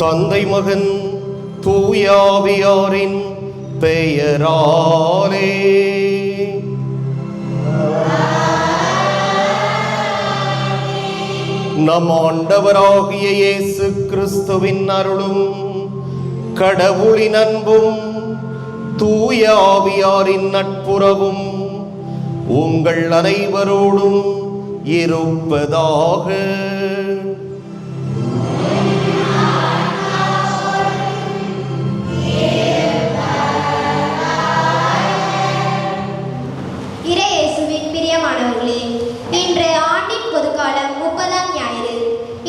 தந்தை மகன் தூயாவியாரின் பெயராலே. நம் ஆண்டவராகிய இயேசு கிறிஸ்துவின் அருளும் கடவுளின் அன்பும் தூய ஆவியாரின் நட்புறவும் உங்கள் அனைவரோடும் இருப்பதாக. இறையேசுவின் பிரியமானவர்களே, இன்று ஆண்டின் பொதுக்காலம் 30ஆம் ஞாயிறு.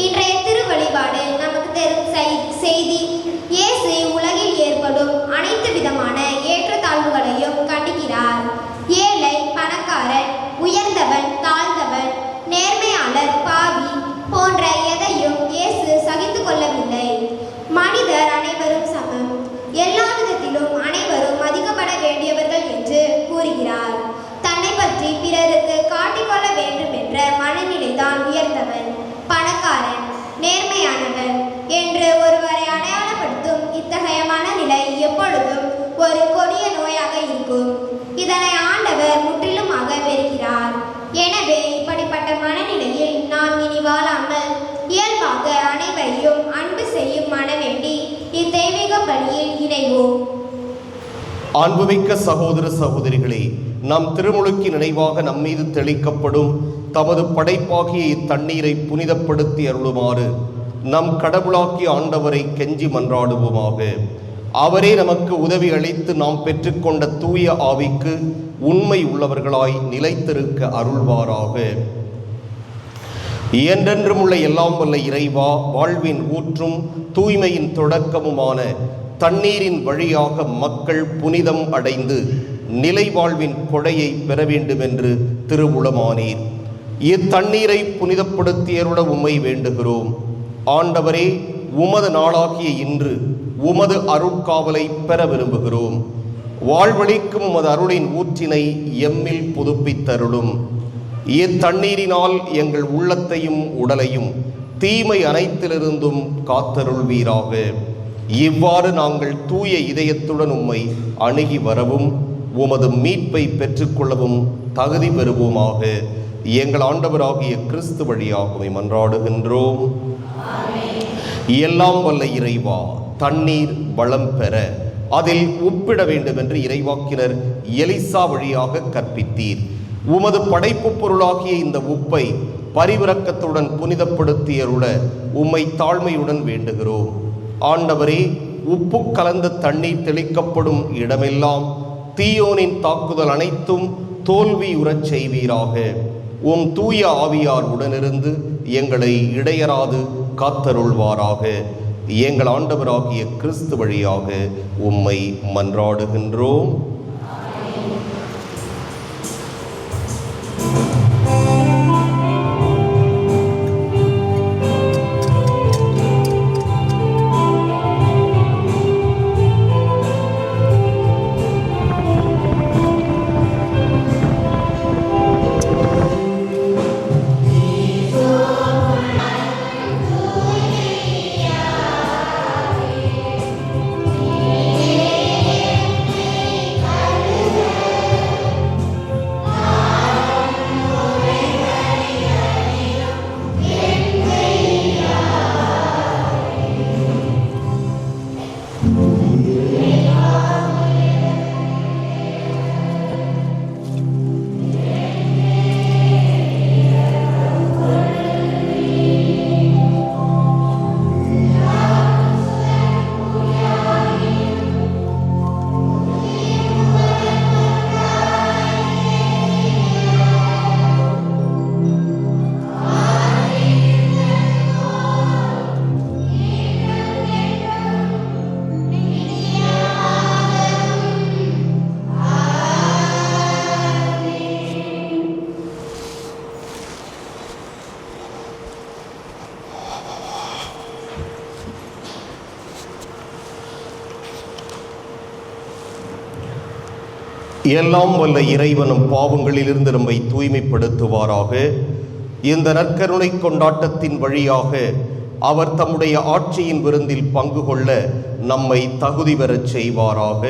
இன்றைய திருவழிபாடு நமக்கு தரும் செய்தி இயேசு உலகில் ஏற்படும் அனைத்து விதமான ஏற்றத்தாழ்வுகளையும் கண்டிக்கிறார். ஏழை, பணக்காரன், உயர்ந்தவன், தாழ்ந்தவன், நேர்மையாளர், பாவி போன்ற எதையும் இயேசு சகித்துக் கொள்ளவில்லை. மனிதர் அனைவரும் சமம், எல்லா விதத்திலும் அனைவரும் மதிக்கப்பட வேண்டியவர்கள் என்று கூறுகிறார். தன்னை பற்றி பிறருக்கு காட்டிக்கொள்ள வேண்டும் என்ற மனநிலைதான் உயர்ந்தவன், பணக்காரன், நேர்மையானவன் என்று ஒருவரை அடையாளப்படுத்தும் இத்தகைய மனநிலை எப்பொழுதும் ஒரு கொடிய நோயாக இருக்கும். இதனை ஆண்டவர் முற்றிலுமாக வெறுக்கிறார். எனவே இப்படிப்பட்ட மனநிலையில் நாம் இனி வாழாமல் இயல்பாக அனைவரையும் அன்பு செய்யும் மனவேண்டி இத்தெய்வீக பணியில் இணைவோம். அன்புமிக்க சகோதர சகோதரிகளே, நம் திருமுழுக்கு நினைவாக நம்மீது தெளிக்கப்படும் தமது படைப்பாகிய இத்தண்ணீரை புனிதப்படுத்தி அருளுமாறு நம் கடவுளாக்கிய ஆண்டவரை கெஞ்சி மன்றாடுவோமாக. அவரே நமக்கு உதவி அளித்து நாம் பெற்றுக்கொண்ட தூய ஆவிக்கு உண்மை உள்ளவர்களாய் நிலைத்திருக்க அருள்வாராக. என்றென்றும் உள்ள எல்லாம் வல்ல இறைவா, வாழ்வின் ஊற்றும் தூய்மையின் தொடக்கமுமான தண்ணீரின் வழியாக மக்கள் புனிதம் அடைந்து நிலை வாழ்வின் கொடையை பெற வேண்டும் என்று திருவுளமானீர். இத்தண்ணீரை புனிதப்படுத்தியருட உம்மை வேண்டுகிறோம். ஆண்டவரே, உமது நாளாகிய இன்று உமது அருட்காவலை பெற விரும்புகிறோம். வாழ்வழிக்கும் உமது அருளின் ஊற்றினை எம்மில் புதுப்பித்தருளும். இத்தண்ணீரினால் எங்கள் உள்ளத்தையும் உடலையும் தீமை அனைத்திலிருந்தும் காத்தருள்வீராக. இவ்வாறு நாங்கள் தூய இதயத்துடன் உம்மை அணுகி வரவும் உமது மீட்பை பெற்றுக்கொள்ளவும் தகுதி பெறுவோமாக. எங்கள் ஆண்டவராகிய கிறிஸ்து வழியாகவே மன்றாடுகின்றோம். எல்லாம் வல்ல இறைவா, தண்ணீர் வளம் பெற அதில் உப்பிட வேண்டும் என்று இறைவாக்கினர் எலிசா வழியாக கற்பித்தீர். உமது படைப்பு பொருளாகிய இந்த உப்பை பரிவிரக்கத்துடன் புனிதப்படுத்தியருள உம்மை தாழ்மையுடன் வேண்டுகிறோம். ஆண்டவரே, உப்பு கலந்த தண்ணீர் தெளிக்கப்படும் இடமெல்லாம் தீயோனின் தாக்குதல் அனைத்தும் தோல்வியுறச் செய்வீராக. உம் தூய ஆவியார் உடனிருந்து எங்களை இடையராது காத்தருள்வாராக. எங்கள் ஆண்டவராகிய கிறிஸ்து வழியாக உம்மை மன்றாடுகின்றோம். எல்லாம் வல்ல இறைவனும் பாவங்களிலிருந்து நம்மை தூய்மைப்படுத்துவாராக. இந்த நற்கருணை கொண்டாட்டத்தின் வழியாக அவர் தம்முடைய ஆட்சியின் விருந்தில் பங்கு கொள்ள நம்மை தகுதி பெறச் செய்வாராக.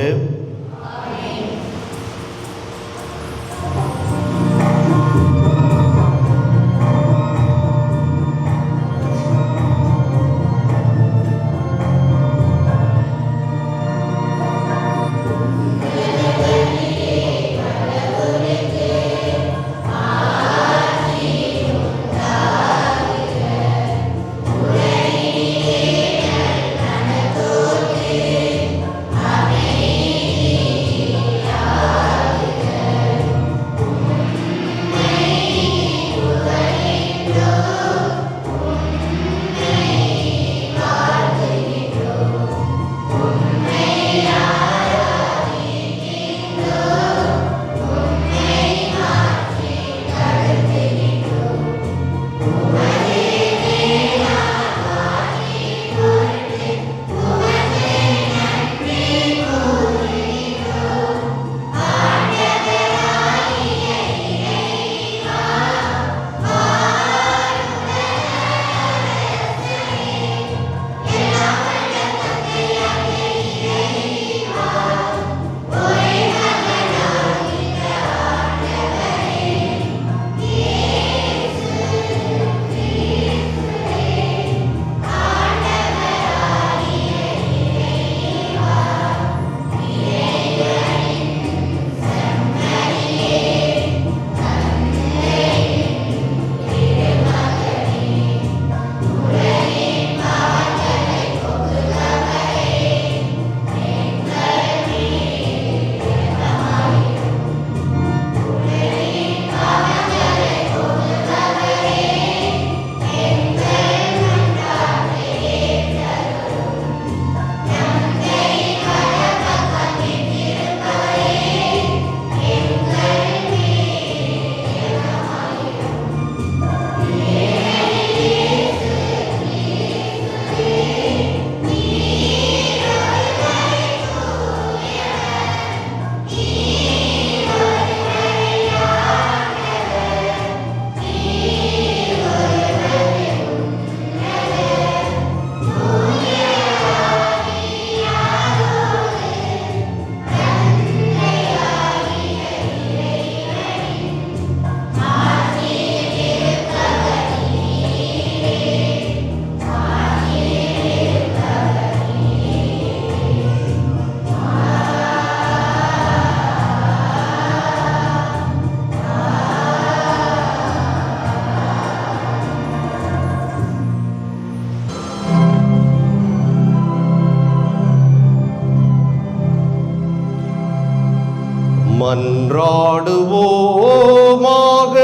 மன்றாடுவோமாக.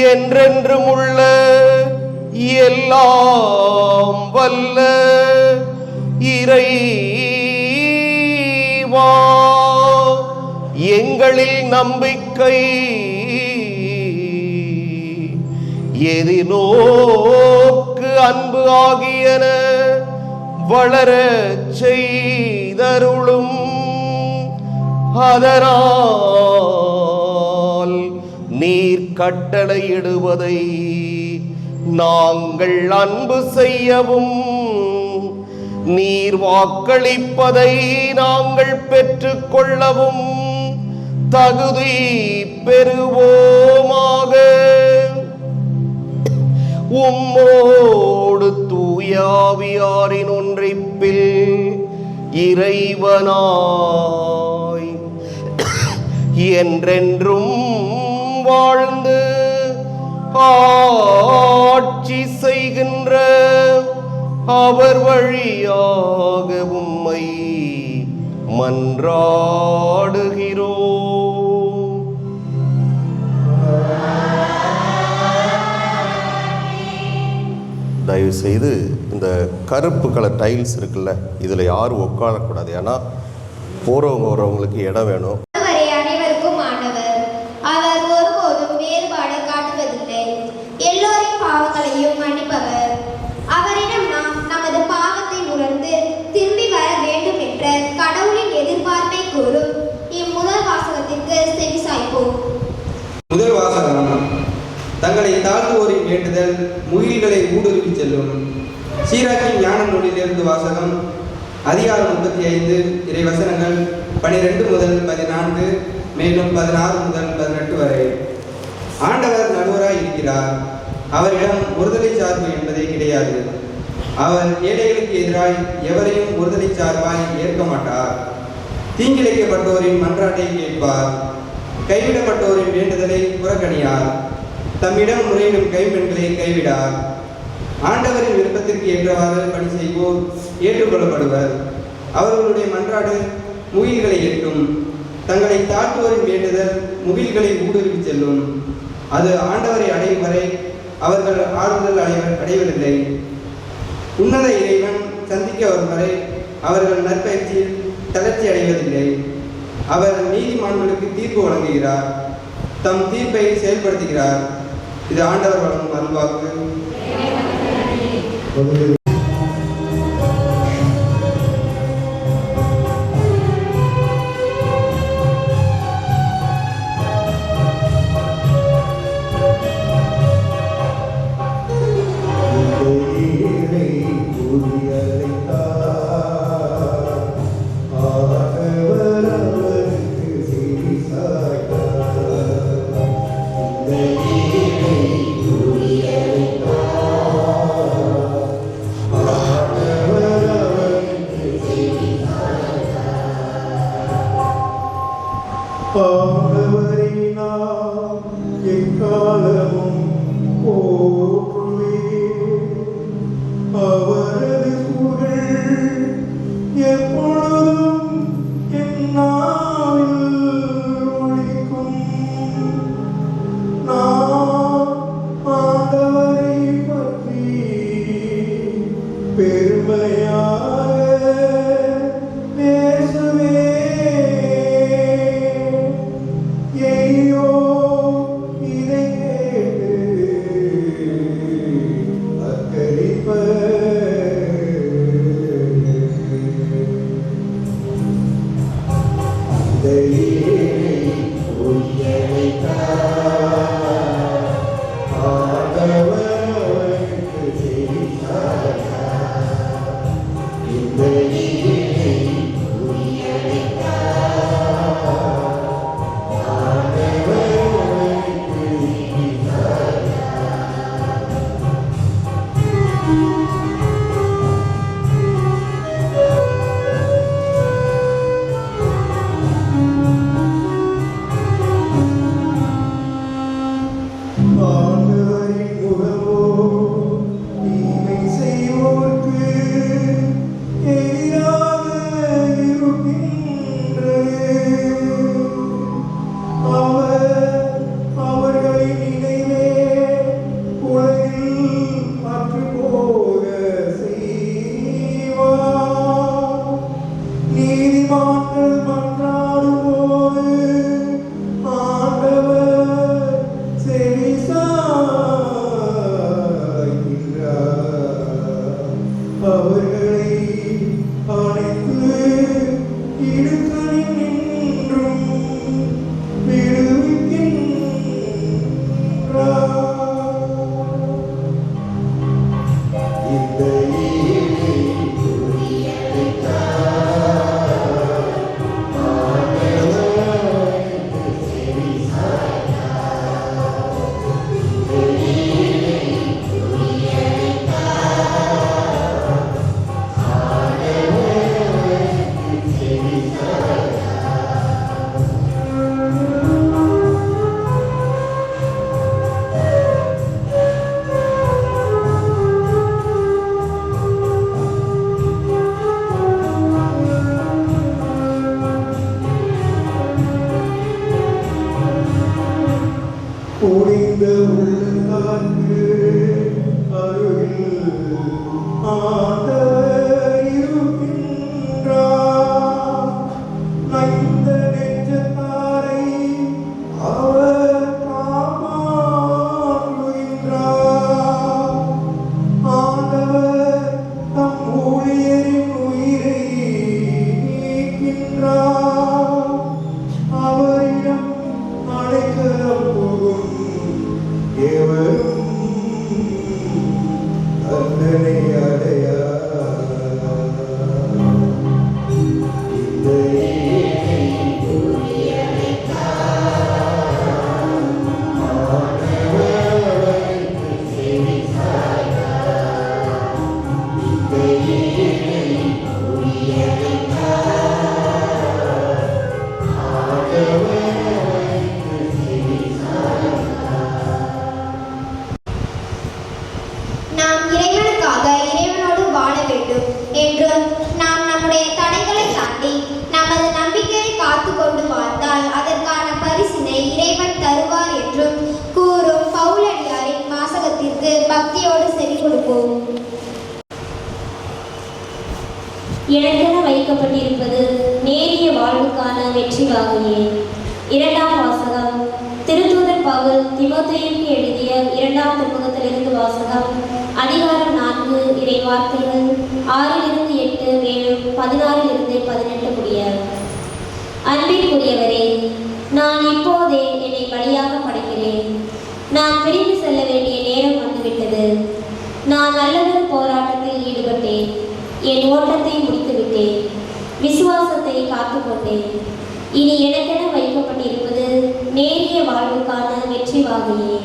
என்றென்றும் உள்ள எல்லாம் வல்ல இறைவா, எங்களில் நம்பிக்கை எதிர்நோக்கு அன்பு ஆகியன வளரச் செய்தருளும். அதனால் நீர் கட்டளையிடுவதை நாங்கள் அன்பு செய்யவும், நீர் வாக்களிப்பதை நாங்கள் பெற்றுக்கொள்ளவும் தகுதி பெறுவோமாக. உம்மோடு தூயாவியாரின் ஒன்றிப்பில் இறைவனாய் என்றென்றும் வாழ்ந்து ஆட்சி செய்கின்ற அவர் வழியாக உம்மை மன்றாடுகிறோம். தயவு செய்து இந்த கருப்பு கலர் டைல்ஸ் இருக்குல்ல, இதில் யாரும் உட்காரக்கூடாது. ஏன்னா போகிறவங்க வரவங்களுக்கு இடம் வேணும். அனைவருக்கும் ஆண்டவர், அவர் ஒருபோதும் வேறுபாடு காட்டுவதில்லை. எல்லோரின் பாவங்களையும் மன்னிப்பவர். அவரிடம் நாம் நமது பாவத்தை உணர்ந்து திரும்பி வர வேண்டும் என்ற கடவுளின் எதிர்பார்ப்பை கூறும் இம்முதல் வாசகத்திற்கு செவி சாய்ப்போம். முதல் வாசகம், தங்களை தாழ்த்துவோரின் வேண்டுதல் முகில்களை ஊடுருவி செல்லும். சீராக்கின் ஞான நூலிலிருந்து வாசகம். அதிகாரம் 35 இறைவசனங்கள் 12 முதல் 14, மேலும் 16 முதல் 18 வரை. ஆண்டவர் நடுவராய் இருக்கிறார். அவரிடம் ஒருதலை சார்பு என்பதே கிடையாது. அவர் ஏழைகளுக்கு எதிராய் எவரையும் ஒருதலை சார்பாய் ஏற்க மாட்டார். தீங்கிழைக்கப்பட்டோரின் மன்றாட்டை கேட்பார். கைவிடப்பட்டோரின் வேண்டுதலை புறக்கணியார். தம்மிடம் முறையிடும் கைம்பெண்களை கைவிடார். ஆண்டவரின் விருப்பத்திற்கு ஏற்றவாறு பணி செய்வோர் ஏற்றுக்கொள்ளப்படுவர். அவர்களுடைய மன்றாடு முகில்களை எட்டும். தங்களை தாழ்த்துவோரின் வேண்டுதல் முகில்களை ஊடுருவி செல்லும். அது ஆண்டவரை அடையும் வரை அவர்கள் ஆறுதல் அடைவதில்லை. உன்னத இறைவன் சந்திக்க வரும் வரை அவர்கள் நற்பயிற்சியில் தளர்ச்சி அடைவதில்லை. அவர் நீதிமான்களுக்கு தீர்ப்பு வழங்குகிறார். தம் தீர்ப்பை செயல்படுத்துகிறார். இது ஆண்டவர் வழங்கும் அருள்வாக்கு. வேண்டும் என்றும் நாம் நம்முடைய தடைகளை தாண்டி நமது நம்பிக்கையை காத்து கொண்டு வாழ்ந்தால் அதற்கான பரிசினை இறைவன் தருவார் என்றும் கூறும் பவுலடியாரின் வாசகத்திற்கு பக்தியோடு செவி கொடுப்போம். எனக்கென வைக்கப்பட்டிருப்பது நேரிய வாழ்வுக்கான வெற்றி வாகையே. இரண்டாம் வாசகம். திருத்தூதர் பவுல் தீமோத்தேயுவுக்கு எழுதிய 2ஆம் திருமுகத்திலிருந்து வாசகம். அதிகாரம் 4 இறை வார்த்தைகள் 6-8 மேலும் 16-18 முடிய. அன்பிற்குரியவரே, நான் இப்போதே என்னை பலியாக படைக்கிறேன். நான் பிரிந்து செல்ல வேண்டிய நேரம் வந்துவிட்டது. நான் நல்லதொரு போராட்டத்தில் ஈடுபட்டேன். என் ஓட்டத்தை முடித்துவிட்டேன். விசுவாசத்தை காத்துக்கொண்டேன். இனி எனக்கென வைக்கப்பட்டிருப்பது நேரிய வாழ்வுக்கான வெற்றி வாகையே.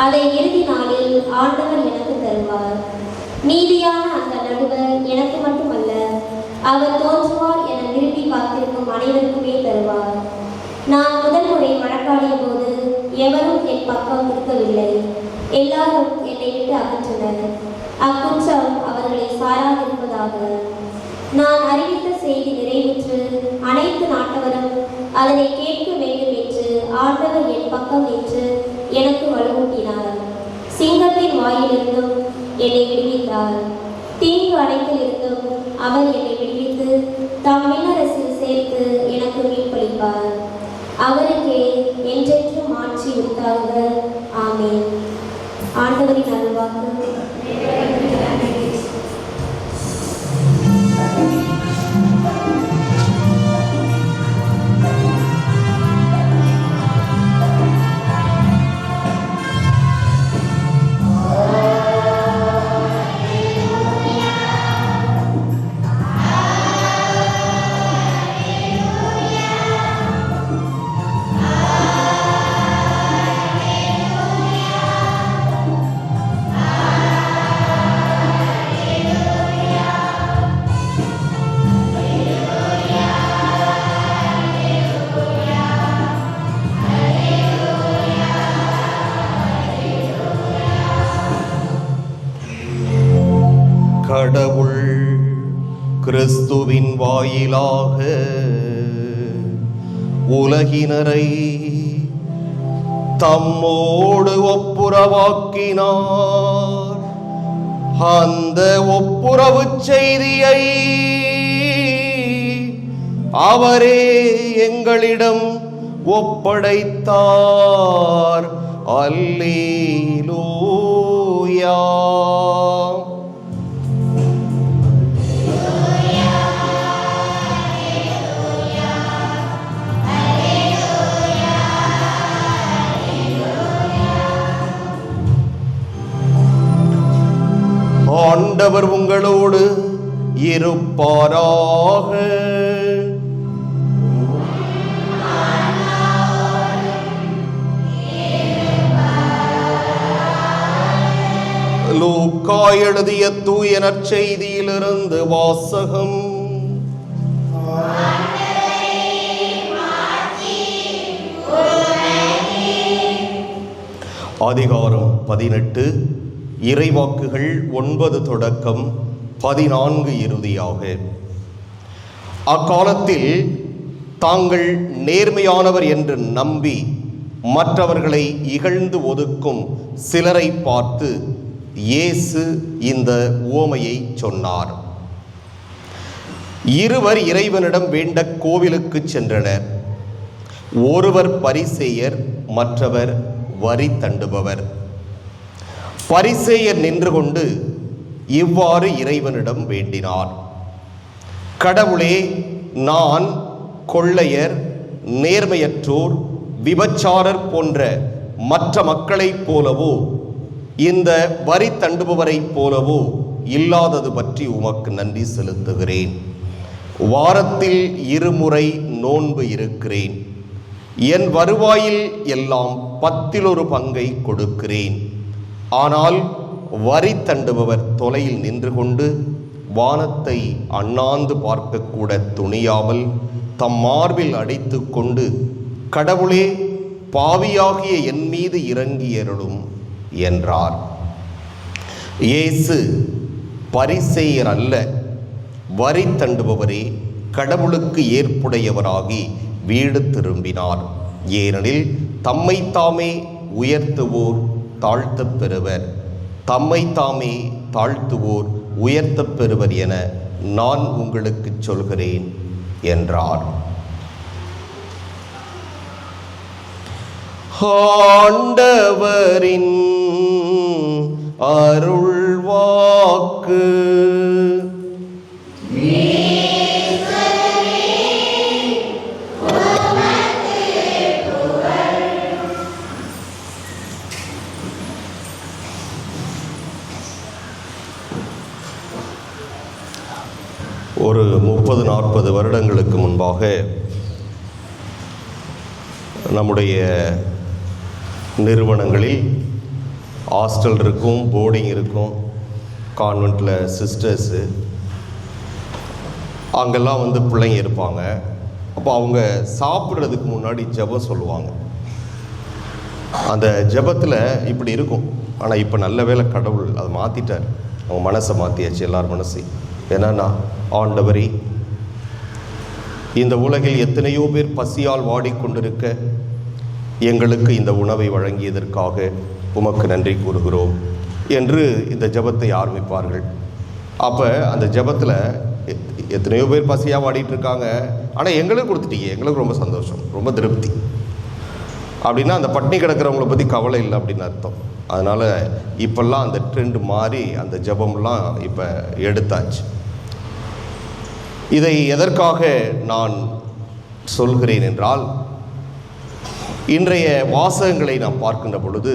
அதை இறுதி நாளில் ஆண்டவர் எனக்கு தருவார். நீதியான அந்த நடுவர் எனக்கு மட்டுமல்ல, அவர் தோன்றுவார் என விரும்பி காத்திருக்கும் அனைவருக்குமே தருவார். நான் முதல் முறை வழக்காடிய போது எவரும் என் பக்கம் இருக்கவில்லை. எல்லாரும் என்னை விட்டு அகற்றனர். அக்குற்றம் அவர்களை சாராதிருப்பதாக. நான் அறிவித்த செய்தி நிறைவுற்று அனைத்து நாட்டவரும் அதனை கேட்க வேண்டும் என்று ஆண்டவர் என் பக்கம் நின்று எனக்கு வலுவூட்டினார். சிங்கத்தின் வாயிலிருந்தும் என்னை விடுவித்தார். தீங்கு அனைத்திலிருந்தும் அவர் என்னை விடுவித்து தம் விண்ணரசில் சேர்த்து எனக்கு மீட்பளிப்பார். அவருக்கே என்றென்றும் ஆட்சி உரித்தாக. ஆமென். ஆண்டவரின் அருள்வாக்கு. கடவுள் கிறிஸ்துவின் வாயிலாக உலகினரை தம்மோடு ஒப்புரவாக்கினார். அந்த ஒப்புரவு செய்தியை அவரே எங்களிடம் ஒப்படைத்தார். அல்லேலூயா. ஆண்டவர் உங்களோடு இருப்பாராக. லூக்கா எழுதிய தூய நற்செய்தியிலிருந்து வாசகம். அதிகாரம் 18 இறைவாக்குகள் 9 தொடக்கம் 14 இறுதியாக. அக்காலத்தில் தாங்கள் நேர்மையானவர் என்று நம்பி மற்றவர்களை இகழ்ந்து ஒதுக்கும் சிலரை பார்த்து இயேசு இந்த உவமையை சொன்னார். இருவர் இறைவனிடம் வேண்ட கோவிலுக்கு சென்றனர். ஒருவர் பரிசேயர், மற்றவர் வரி தண்டுபவர். பரிசேயர் நின்று கொண்டு இவ்வாறு இறைவனிடம் வேண்டினார்: கடவுளே, நான் கொள்ளையர், நேர்மையற்றோர், விபச்சாரர் போன்ற மற்ற மக்களைப் போலவோ இந்த வரி தண்டுபவரைப் போலவோ இல்லாதது பற்றி உமக்கு நன்றி செலுத்துகிறேன். வாரத்தில் 2 முறை நோன்பு இருக்கிறேன். என் வருவாயில் எல்லாம் 10 பங்கை கொடுக்கிறேன். ஆனால் வரி தண்டுபவர் தொலையில் நின்று கொண்டு வானத்தை அண்ணாந்து பார்க்கக்கூட துணியாமல் தம் மார்பில் அடித்து கொண்டு, கடவுளே, பாவியாகிய என் மீது இறங்கியருளும் என்றார். இயேசு பரிசேயர் அல்ல, வரி தண்டுபவரே கடவுளுக்கு ஏற்புடையவராகி வீடு திரும்பினார். ஏனெனில் தம்மை தாமே உயர்த்துவோர் தாழ்த்தப் பெறுவர், தம்மை தாமே தாழ்த்துவோர் உயர்த்தப் பெறுவர் என நான் உங்களுக்கு சொல்கிறேன் என்றார். ஆண்டவரின் அருள்வாக்கு. ஒரு 30-40 வருடங்களுக்கு முன்பாக நம்முடைய நிறுவனங்களில் ஹாஸ்டல் இருக்கும், போர்டிங் இருக்கும், கான்வெண்ட்டில் சிஸ்டர்ஸு அங்கெல்லாம் வந்து பிள்ளைங்க இருப்பாங்க. அப்போ அவங்க சாப்பிட்றதுக்கு முன்னாடி ஜெபம் சொல்லுவாங்க. அந்த ஜெபத்தில் இப்படி இருக்கும். ஆனால் இப்போ நல்ல வேளை கடவுள் அதை மாற்றிட்டார். அவங்க மனசை மாற்றியாச்சு, எல்லார் மனசையும். என்னன்னா, ஆண்டவரே, இந்த உலகில் எத்தனையோ பேர் பசியால் வாடிக்கொண்டிருக்க எங்களுக்கு இந்த உணவை வழங்கியதற்காக உமக்கு நன்றி கூறுகிறோம் என்று இந்த ஜெபத்தை ஆரம்பிப்பார்கள். அப்போ அந்த ஜெபத்தில் எத்தனையோ பேர் பசியாக வாடிட்டு இருக்காங்க, ஆனால் எங்களுக்கு கொடுத்துட்டீங்க, எங்களுக்கு ரொம்ப சந்தோஷம், ரொம்ப திருப்தி அப்படின்னா அந்த பட்டினி கிடக்கிறவங்கள பற்றி கவலை இல்லை அப்படின்னு அர்த்தம். அதனால் இப்போல்லாம் அந்த ட்ரெண்ட் மாறி அந்த ஜெபம்லாம் இப்போ எடுத்தாச்சு. இதை எதற்காக நான் சொல்கிறேன் என்றால், இன்றைய வாசகங்களை நாம் பார்க்கின்ற பொழுது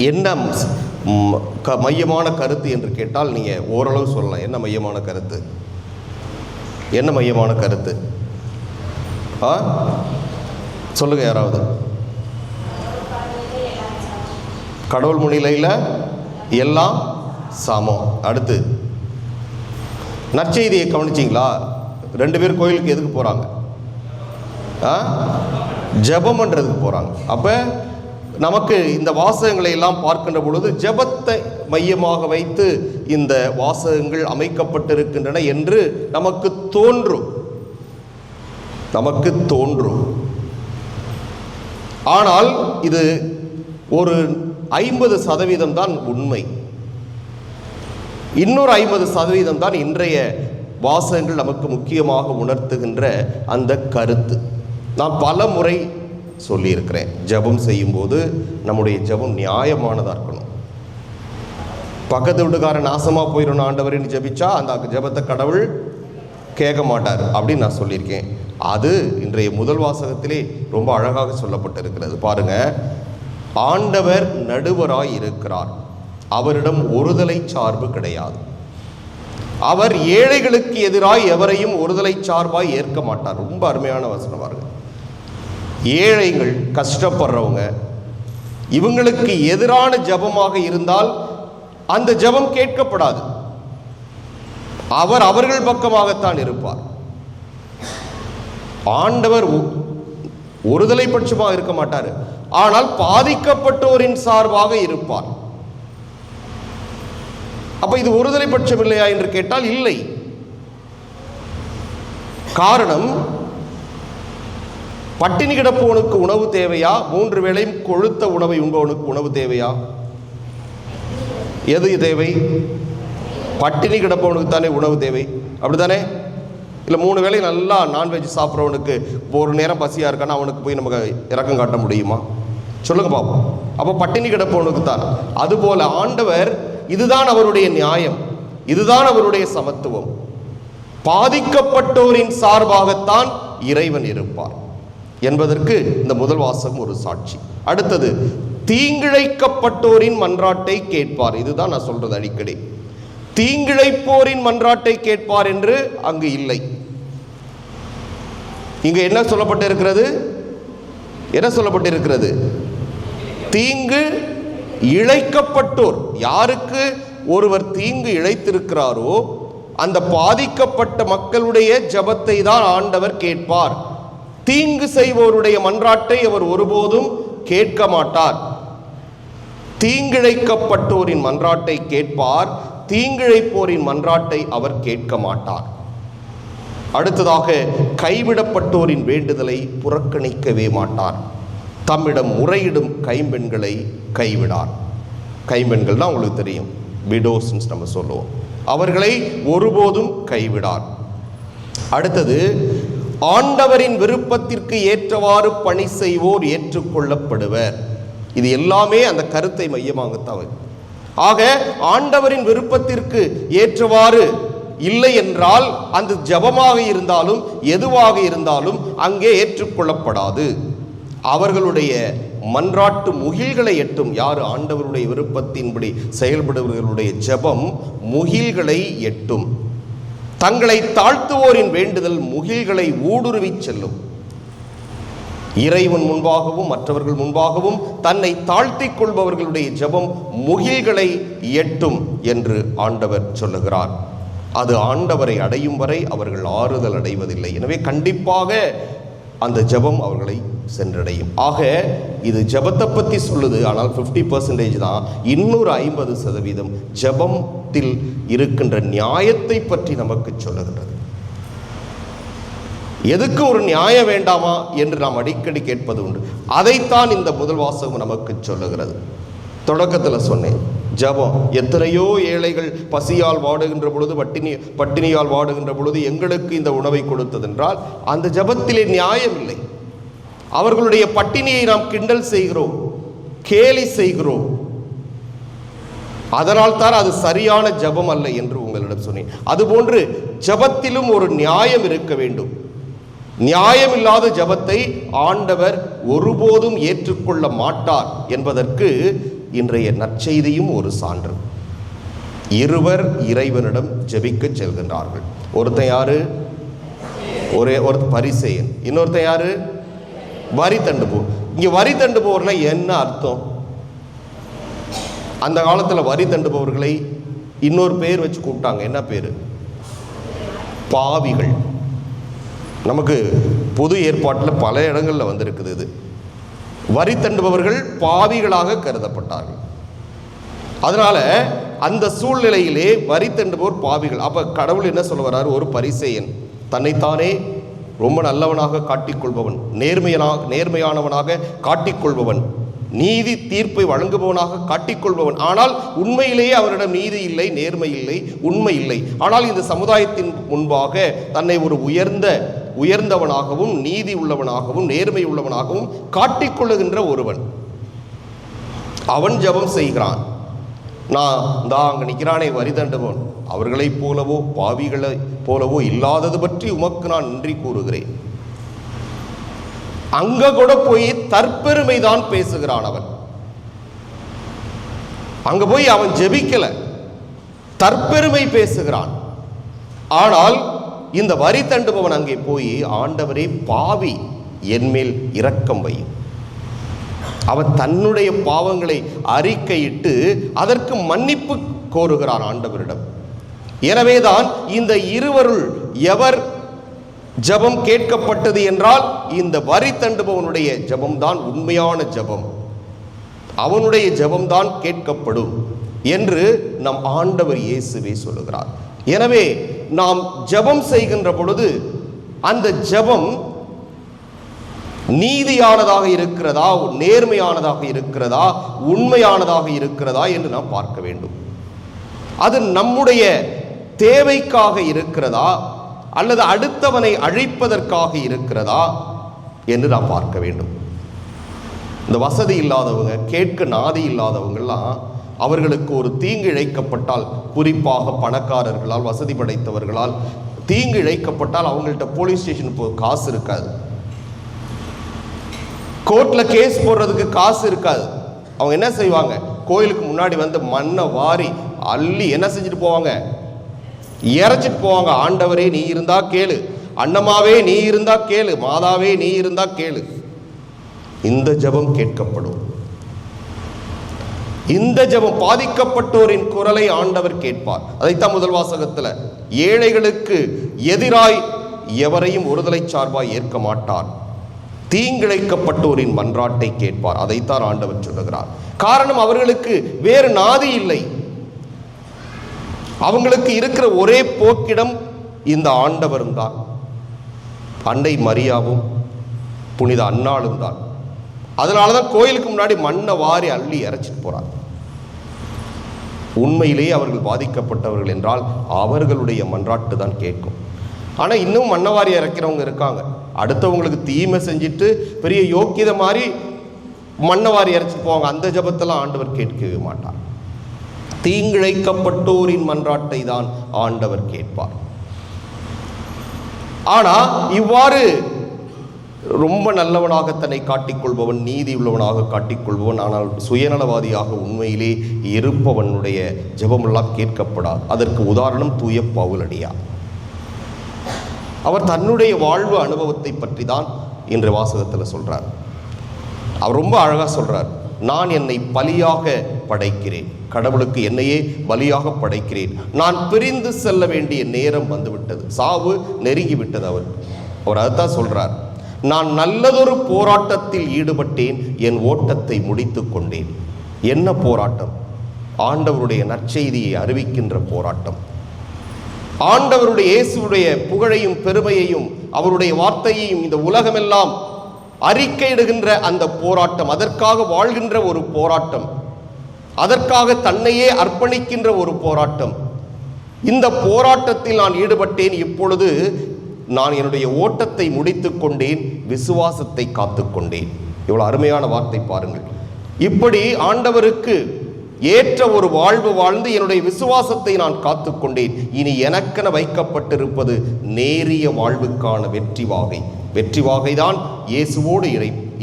என்ன மையமான கருத்து என்று கேட்டால் நீங்கள் ஓரளவு சொல்லலாம். என்ன மையமான கருத்து? என்ன மையமான கருத்து? சொல்லுங்க யாராவது. கடவுள் முன்னிலையில் எல்லாம் சமம். அடுத்து நற்செய்தியை கவனிச்சிங்களா? 2 பேர் கோயிலுக்கு எதுக்கு போகிறாங்க? ஜெபம் பண்ணுறதுக்கு போகிறாங்க. அப்போ நமக்கு இந்த வாசகங்களை எல்லாம் பார்க்கின்ற பொழுது ஜெபத்தை மையமாக வைத்து இந்த வாசகங்கள் அமைக்கப்பட்டிருக்கின்றன என்று நமக்கு தோன்றும். ஆனால் இது ஒரு 50% தான் உண்மை. இன்னொரு 50% தான் இன்றைய வாசகங்கள் நமக்கு முக்கியமாக உணர்த்துகின்ற அந்த கருத்து. நான் பல முறை சொல்லியிருக்கிறேன், ஜெபம் செய்யும்போது நம்முடைய ஜெபம் நியாயமானதாக இருக்கணும். பக்கத்து வீட்டுக்காரன் நாசமாக போயிடணும் ஆண்டவரின்னு ஜெபிச்சா அந்த ஜெபத்தை கடவுள் கேட்க மாட்டார் அப்படின்னு நான் சொல்லியிருக்கேன். அது இன்றைய முதல் வாசகத்திலே ரொம்ப அழகாக சொல்லப்பட்டிருக்கிறது. பாருங்க, ஆண்டவர் நடுவராய் இருக்கிறார், அவரிடம் ஒருதலை சார்பு கிடையாது. அவர் ஏழைகளுக்கு எதிராய் எவரையும் ஒருதலை சார்பாய் ஏற்க மாட்டார். ரொம்ப அருமையான வசனம் பாருங்க. ஏழைகள், கஷ்டப்படுறவங்க, இவங்களுக்கு எதிரான ஜெபமாக இருந்தால் அந்த ஜெபம் கேட்கப்படாது. அவர் அவர்கள் பக்கமாகத்தான் இருப்பார். ஆண்டவர் ஒருதலை பட்சமாக இருக்க மாட்டார், ஆனால் பாதிக்கப்பட்டோரின் சார்பாக இருப்பார். அப்ப இது ஒருதலை பட்சம் இல்லையா என்று கேட்டால் இல்லை. காரணம், பட்டினி கிடப்பவனுக்கு உணவு தேவையா, 3 வேளையும் கொழுத்த உணவை உண்பவனுக்கு உணவு தேவையா? எது தேவை? பட்டினி கிடப்பவனுக்கு தானே உணவு தேவை, அப்படித்தானே? இல்லை 3 வேளை நல்லா நான்வெஜ் சாப்பிட்றவனுக்கு ஒரு நேரம் பசியாக இருக்கானா அவனுக்கு போய் நமக்கு இறக்கம் காட்ட முடியுமா? சொல்லுங்க பாப்போம். அப்போ பட்டினி கிடப்பவனுக்கு தான். அதுபோல ஆண்டவர், இதுதான் அவருடைய நியாயம், இதுதான் அவருடைய சமத்துவம். பாதிக்கப்பட்டோரின் சார்பாகத்தான் இறைவன் இருப்பார் என்பதற்கு இந்த முதல் வாசகம் ஒரு சாட்சி. அடுத்தது, தீங்கிழைக்கப்பட்டோரின் மன்றாட்டை கேட்பார். இதுதான் நான் சொல்றது அடிக்கடி. தீங்கிழைப்போரின் மன்றாட்டை கேட்பார் என்று அங்கு இல்லை. இங்கு என்ன சொல்லப்பட்டிருக்கிறது? என்ன சொல்லப்பட்டிருக்கிறது? தீங்கு இழைக்கப்பட்டோர். யாருக்கு ஒருவர் தீங்கு இழைத்திருக்கிறாரோ அந்த பாதிக்கப்பட்ட மக்களுடைய ஜெபத்தை தான் ஆண்டவர் கேட்பார். தீங்கு செய்வோருடைய மன்றாட்டை அவர் ஒருபோதும் கேட்க மாட்டார். தீங்கிழைக்கப்பட்டோரின் மன்றாட்டை கேட்பார், தீங்கிழைப்போரின் மன்றாட்டை அவர் கேட்க மாட்டார். அடுத்ததாக, கைவிடப்பட்டோரின் வேண்டுதலை புறக்கணிக்கவே மாட்டார். தம்மிடம் முறையிடும் கைம்பெண்களை கைவிடார். கைம்பெண்கள் தான் உங்களுக்கு தெரியும், விடோஸ் நம்ம சொல்லுவோம். அவர்களை ஒருபோதும் கைவிடார். அடுத்தது, ஆண்டவரின் விருப்பத்திற்கு ஏற்றவாறு பணி செய்வோர் ஏற்றுக்கொள்ளப்படுவர். இது எல்லாமே அந்த கருத்தை மையமாகத்தான். ஆக ஆண்டவரின் விருப்பத்திற்கு ஏற்றவாறு இல்லை என்றால் அந்த ஜபமாக இருந்தாலும் எதுவாக இருந்தாலும் அங்கே ஏற்றுக்கொள்ளப்படாது. அவர்களுடைய மன்றாட்டு முகில்களை எட்டும். யார்? ஆண்டவருடைய விருப்பத்தின்படி செயல்படுபவர்களுடைய ஜபம் முகில்களை எட்டும். தங்களை தாழ்த்துவோரின் வேண்டுதல் முகில்களை ஊடுருவி செல்லும். இறைவன் முன்பாகவும் மற்றவர்கள் முன்பாகவும் தன்னை தாழ்த்திக் கொள்பவர்களுடைய ஜபம் முகில்களை எட்டும் என்று ஆண்டவர் சொல்லுகிறார். அது ஆண்டவரை அடையும் வரை அவர்கள் ஆறுதல் அடைவதில்லை. எனவே கண்டிப்பாக அந்த ஜபம் அவர்களை சென்றடையும். ஆக இது ஜபத்தை பற்றி சொல்லுது, ஆனால் 50% தான். இன்னொரு 50% ஜபத்தில் இருக்கின்ற நியாயத்தை பற்றி நமக்கு சொல்லுகின்றது. எதுக்கு ஒரு நியாயம் வேண்டாமா என்று நாம் அடிக்கடி கேட்பது உண்டு. அதைத்தான் இந்த முதல் வாசகம் நமக்கு சொல்லுகிறது. தொடக்கத்தில் சொன்னேன், ஜபம். எத்தனையோ ஏழைகள் பசியால் வாடுகின்ற பொழுது, பட்டினியால் வாடுகின்ற பொழுது எங்களுக்கு இந்த உணவை கொடுத்ததென்றால் அந்த ஜபத்திலே நியாயம் இல்லை. அவர்களுடைய பட்டினியை நாம் கிண்டல் செய்கிறோம், கேலி செய்கிறோம். அதனால் தான் அது சரியான ஜபம் அல்ல என்று உங்களிடம் சொன்னேன். அதுபோன்று ஜபத்திலும் ஒரு நியாயம் இருக்க வேண்டும். நியாயமில்லாத ஜபத்தை ஆண்டவர் ஒருபோதும் ஏற்றுக்கொள்ள மாட்டார் என்பதற்கு இன்றைய நற்செய்தியும் ஒரு சான்று. இருவர் இறைவனிடம் ஜெபிக்க செல்கின்றார்கள். ஒருத்தன் யாரு? ஒரு பரிசேயன். இன்னொருத்தன் யாரு? வரி தண்டுபோர். இங்க வரி தண்டுபோர்னா என்ன அர்த்தம்? அந்த காலத்தில் வரி தண்டுபவர்களை இன்னொரு பேர் வச்சு கூப்பிட்டாங்க. என்ன பேரு? பாவிகள். நமக்கு புது ஏற்பாட்டில் பல இடங்களில் வந்திருக்குது. இது வரி தண்டுபவர்கள் பாவிகளாக கருதப்பட்டார்கள். அதனால அந்த சூழ்நிலையிலே வரி தண்டுபவர் பாவிகள். அப்ப கடவுள் என்ன சொல்ல வர்றாரு? ஒரு பரிசேயன், தன்னைத்தானே ரொம்ப நல்லவனாக காட்டிக்கொள்பவன், நேர்மையானவனாக காட்டிக்கொள்பவன், நீதி தீர்ப்பை வழங்குபவனாக காட்டிக்கொள்பவன். ஆனால் உண்மையிலேயே அவரிடம் நீதி இல்லை, நேர்மை இல்லை, உண்மை இல்லை. ஆனால் இந்த சமுதாயத்தின் முன்பாக தன்னை ஒரு உயர்ந்தவனாகவும் நீதி உள்ளவனாகவும் நேர்மை உள்ளவனாகவும் காட்டிக்கொள்ளுகின்ற ஒருவன். அவன் ஜபம் செய்கிறான். நான் அங்கே நிற்கிறானே வரி தண்டுபவன், அவர்களைப் போலவோ பாவிகளை போலவோ இல்லாதது பற்றி உமக்கு நான் நன்றி கூறுகிறேன். அங்க கூட போய் தற்பெருமை தான் பேசுகிறான் அவன். அங்க போய் அவன் ஜெபிக்கல, தற்பெருமை பேசுகிறான். ஆனால் இந்த வரி தண்டுபவன் அங்கே போய், ஆண்டவரே பாவி, என்மேல் இரக்கம் வை. அவன் தன்னுடைய பாவங்களை அறிக்கையிட்டு அதற்கு மன்னிப்பு கோருகிறான் ஆண்டவரிடம். எனவேதான் இந்த இருவருள் எவர் ஜபம் கேட்கப்பட்டது என்றால் இந்த வரி தண்டுபவனுடைய ஜபம்தான் உண்மையான ஜபம், அவனுடைய ஜபம்தான் கேட்கப்படும் என்று நம் ஆண்டவர் இயேசுவே சொல்லுகிறார். எனவே நாம் ஜபம் செய்கின்ற பொழுது அந்த ஜபம் நீதியானதாக இருக்கிறதா, நேர்மையானதாக இருக்கிறதா, உண்மையானதாக இருக்கிறதா என்று நாம் பார்க்க வேண்டும். அது நம்முடைய தேவைக்காக இருக்கிறதா அல்லது அடுத்தவனை அழிப்பதற்காக இருக்கிறதா என்று நாம் பார்க்க வேண்டும். இந்த வசதி இல்லாதவங்க, கேட்க நாதி இல்லாதவங்கெல்லாம், அவர்களுக்கு ஒரு தீங்கு இழைக்கப்பட்டால், குறிப்பாக பணக்காரர்களால், வசதி படைத்தவர்களால் தீங்கு இழைக்கப்பட்டால் அவங்கள்ட்ட போலீஸ் ஸ்டேஷன் காசு இருக்காது, கோர்ட்ல கேஸ் போடுறதுக்கு காசு இருக்காது. அவங்க என்ன செய்வாங்க? கோயிலுக்கு முன்னாடி வந்து மண்ணை வாரி அள்ளி என்ன செஞ்சுட்டு போவாங்க? இறைச்சிட்டு போவாங்க. ஆண்டவரே நீ இருந்தா கேளு, அன்னமாவே நீ இருந்தா கேளு, மாதாவே நீ இருந்தா கேளு. இந்த ஜெபம் கேட்கப்படும். இந்த ஜெபம் பாதிக்கப்பட்டோரின் குரலை ஆண்டவர் கேட்பார். அதைத்தான் முதல் வாசகத்தில், ஏழைகளுக்கு எதிராய் எவரையும் ஒருதலை சார்பாய் ஏற்க மாட்டார், தீங்கிழைக்கப்பட்டோரின் மன்றாட்டை கேட்பார். அதைத்தான் ஆண்டவர் சொல்லுகிறார். காரணம், அவர்களுக்கு வேறு நாதி இல்லை. அவங்களுக்கு இருக்கிற ஒரே போக்கிடம் இந்த ஆண்டவரும் தான், அன்னை மரியாவும் புனித அன்னாளும் தான். அதனால தான் கோயிலுக்கு முன்னாடி மண்ணை வாரி அள்ளி இறைச்சிட்டு போறாங்க. உண்மையிலேயே அவர்கள் பாதிக்கப்பட்டவர்கள் என்றால் அவர்களுடைய மன்றாட்டு தான் கேட்கும். ஆனால் இன்னும் மண்ணவாரி இறக்கிறவங்க இருக்காங்க. அடுத்தவங்களுக்கு தீமை செஞ்சுட்டு பெரிய யோக்கியதை மாதிரி மண்ணவாரி இறைச்சிட்டு போவாங்க. அந்த ஜபத்தெல்லாம் ஆண்டவர் கேட்கவே மாட்டார். தீங்கிழைக்கப்பட்டோரின் மன்றாட்டை தான் ஆண்டவர் கேட்பார். ஆனால் இவ்வாறு ரொம்ப நல்லவனாக தன்னை காட்டிக்கொள்பவன், நீதி உள்ளவனாக காட்டிக்கொள்பவன், ஆனால் சுயநலவாதியாக உண்மையிலே இருப்பவனுடைய ஜெபமெல்லாம் கேட்கப்படாது. அதற்கு உதாரணம் தூய பவுலடியார். அவர் தன்னுடைய வாழ்வு அனுபவத்தை பற்றி தான் இன்று வாசகத்தில் சொல்றார். அவர் ரொம்ப அழகாக சொல்றார், நான் என்னை பலியாக படைக்கிறேன், கடவுளுக்கு என்னையே பலியாக படைக்கிறேன், நான் பிரிந்து செல்ல வேண்டிய நேரம் வந்துவிட்டது, சாவு நெருங்கி விட்டது. அவர் அதுதான் சொல்றார், நான் நல்லதொரு போராட்டத்தில் ஈடுபட்டேன், என் ஓட்டத்தை முடித்து கொண்டேன். என்ன போராட்டம்? ஆண்டவருடைய நற்செய்தியை அறிவிக்கின்ற போராட்டம். ஆண்டவருடைய இயேசுடைய புகழையும் பெருமையையும் அவருடைய வார்த்தையையும் இந்த உலகமெல்லாம் அறிக்கையிடுகின்ற அந்த போராட்டம், அதற்காக வாழ்கின்ற ஒரு போராட்டம், அதற்காக தன்னையே அர்ப்பணிக்கின்ற ஒரு போராட்டம். இந்த போராட்டத்தில் நான் ஈடுபட்டேன். இப்பொழுது நான் என்னுடைய ஓட்டத்தை முடித்து கொண்டேன், விசுவாசத்தை காத்து கொண்டேன். இவ்வளவு அருமையான வார்த்தை பாருங்கள். இப்படி ஆண்டவருக்கு ஏற்ற ஒரு வாழ்வு வாழ்ந்து என்னுடைய விசுவாசத்தை நான் காத்து கொண்டேன். இனி எனக்கென வைக்கப்பட்டிருப்பது நேரிய வாழ்வுக்கான வெற்றி வாகை. வெற்றி வாகைதான் இயேசுவோடு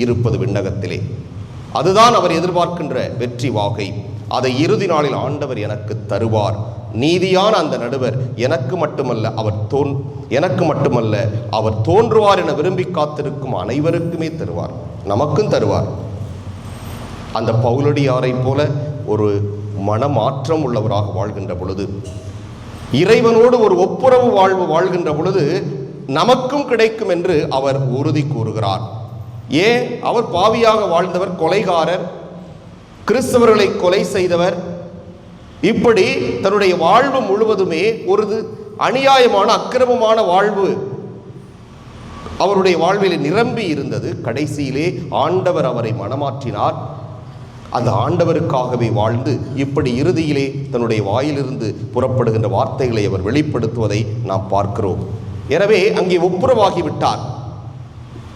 இருப்பது விண்ணகத்திலே. அதுதான் அவர் எதிர்பார்க்கின்ற வெற்றி வாகை. அதை இறுதி நாளில் ஆண்டவர் எனக்கு தருவார். நீதியான அந்த நடுவர் எனக்கு மட்டுமல்ல அவர் தோன்றுவார் என விரும்பி காத்திருக்கும் அனைவருக்குமே தருவார், நமக்கும் தருவார். அந்த பவுலடியாரை போல ஒரு மனமாற்றம் உள்ளவராக வாழ்கின்ற பொழுது, இறைவனோடு ஒரு ஒப்புரவு வாழ்வு வாழ்கின்ற பொழுது நமக்கும் கிடைக்கும் என்று அவர் உறுதி கூறுகிறார். ஏன்? அவர் பாவியாக வாழ்ந்தவர், கொலைகாரர், கிறிஸ்தவர்களை கொலை செய்தவர். இப்படி தன்னுடைய வாழ்வு முழுவதுமே ஒரு அநியாயமான அக்கிரமமான வாழ்வு அவருடைய வாழ்வில் நிரம்பி இருந்தது. கடைசியிலே ஆண்டவர் அவரை மனமாற்றினார். அந்த ஆண்டவருக்காகவே வாழ்ந்து இப்படி இறுதியிலே தன்னுடைய வாயிலிருந்து புறப்படுகின்ற வார்த்தைகளை அவர் வெளிப்படுத்துவதை நாம் பார்க்கிறோம். எனவே அங்கே ஒப்புரவாகிவிட்டார்.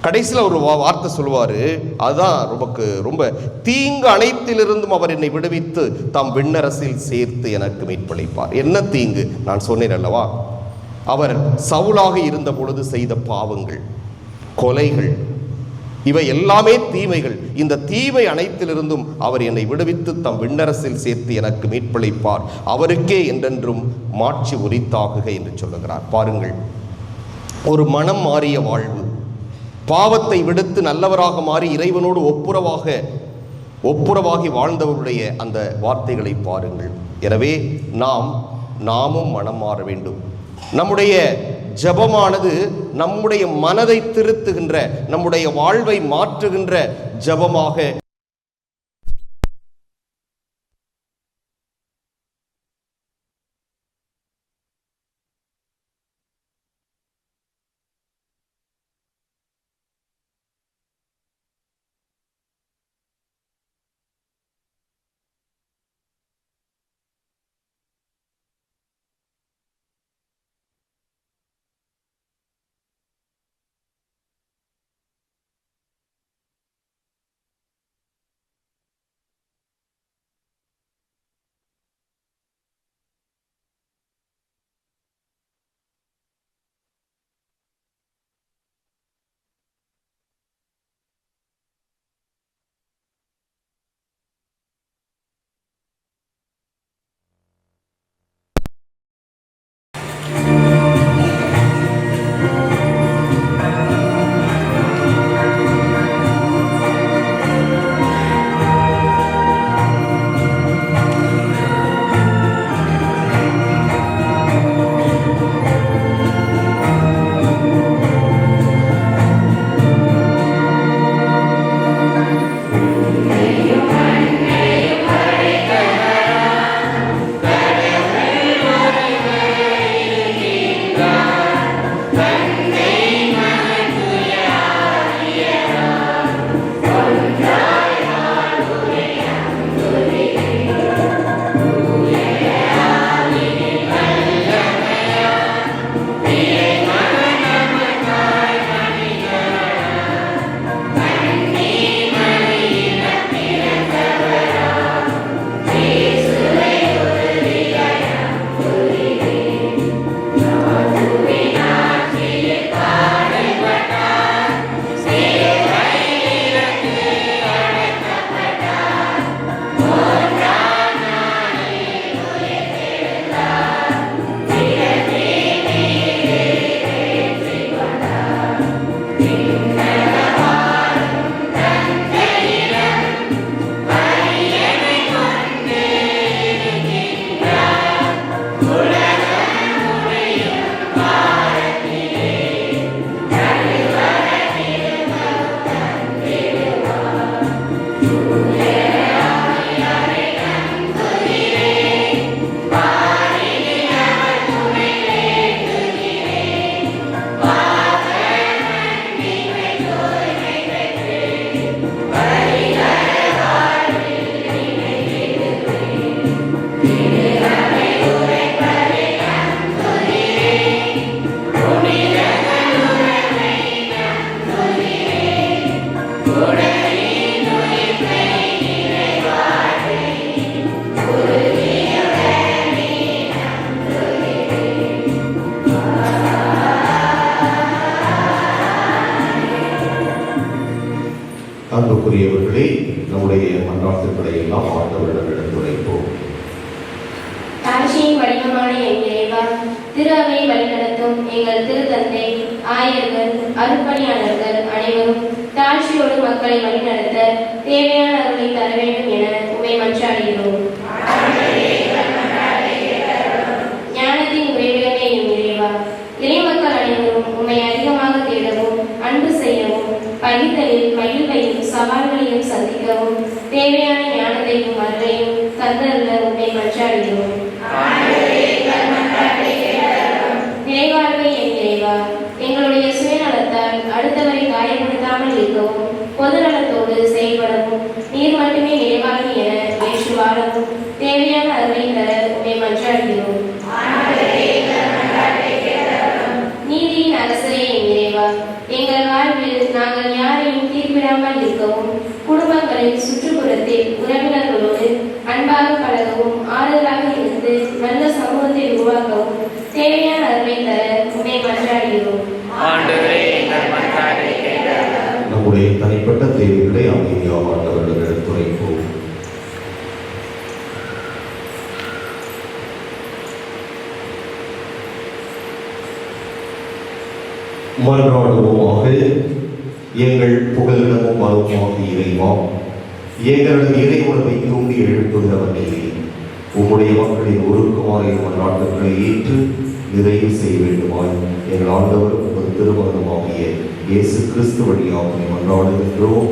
கடைசியில் ஒரு வார்த்தை சொல்லுவார், அதுதான் நமக்கு ரொம்ப தீங்கு அனைத்திலிருந்தும் அவர் என்னை விடுவித்து தாம் விண்ணரசில் சேர்த்து எனக்கு மீட்பளிப்பார். என்ன தீங்கு? நான் சொன்னேன் அல்லவா, அவர் சவுலாக இருந்த பொழுது செய்த பாவங்கள், கொலைகள், இவை எல்லாமே தீமைகள். இந்த தீமை அனைத்திலிருந்தும் அவர் என்னை விடுவித்து தம் விண்ணரசில் சேர்த்து எனக்கு மீட்பளிப்பார். அவருக்கே என்றென்றும் மாட்சி உரித்தாகுக என்று சொல்லுகிறார். பாருங்கள், ஒரு மனம் மாறிய வாழ்வு, பாவத்தை விடுத்து நல்லவராக மாறி இறைவனோடு ஒப்புரவாகி வாழ்ந்தவருடைய அந்த வார்த்தைகளை பாருங்கள். எனவே நாமும் மனம் மாற வேண்டும். நம்முடைய ஜபமானது நம்முடைய மனதை திருத்துகின்ற, நம்முடைய வாழ்வை மாற்றுகின்ற ஜபமாக மன்றாட்டுக்களை எல்லாம் ஆண்டவரிடம் எடுத்துரைப்போம். தாழ்ச்சியின் வடிவமான என் இறைவா, திரு அவையை வழிநடத்தும் எங்கள் திருத்தந்தை, ஆயர்கள், அருட்பணியாளர்கள் அனைவரும் தாழ்ச்சியோடு மக்களை வழிநடத்த தேவையான அருளை தர வேண்டும் என உம்மை மன்றாடுகிறோம். ஞானத்தின் உறைவிடமே என் இறைவா, இறைமக்கள் அனைவரும் உம்மை அதிகமாக தேடவும், அன்பு செய்யவும், பகிர்தலில் மகிழ்வையும் சவால்களையும் சந்திக்கவும் தேவையான ஞானத்தையும் அருளையும் தந்தருள உம்மை மன்றாடுகிறோம். நிறைவாழ்வை என் இறைவா, எங்களுடைய சுயநலத்தால் அடுத்தவரை காயப்படுத்தாமல் இருக்கவும், பொதுநலத்தோடு செயல்படவும், நீர் மட்டுமே நிறைவாழ்வு என ஏற்று வாழவும் தேவையான அருளை தர உம்மை மன்றாடுகிறோம். நீதியின் அரசரே என் இறைவா, எங்கள் வாழ்வில் நாங்கள் யாரையும் தீர்ப்பிடாமல் இருக்கவும், குடும்பங்களின் சுற்றுப்புறத்தில் உறவினர்களோடு அன்பாக பழகவும், ஆறுதலாக இருந்து நல்ல சமூகத்தை உருவாக்கவும் தேவையான அருளை தர உம்மை மன்றாடுகிறோம். நம்முடைய தனிப்பட்ட தேவைகளை அமைதியாக ஆண்டவரிடம் எடுத்துரைப்போம். மன்றாடுவோமாக. எங்கள் புகலிடமும் மரமாக இறைவா, எங்களது இறை உணர்வை தூண்டி எழுப்புகிறவர் நீரே. உம்முடைய மக்களின் ஒருக்குமாறு மன்றாட்டுக்களை ஏற்று நிறைவு செய்ய வேண்டுமாய் எங்கள் ஆண்டவர் உமது திருமகனுமாகிய இயேசு கிறிஸ்து வழியாக மன்றாடுகின்றோம்.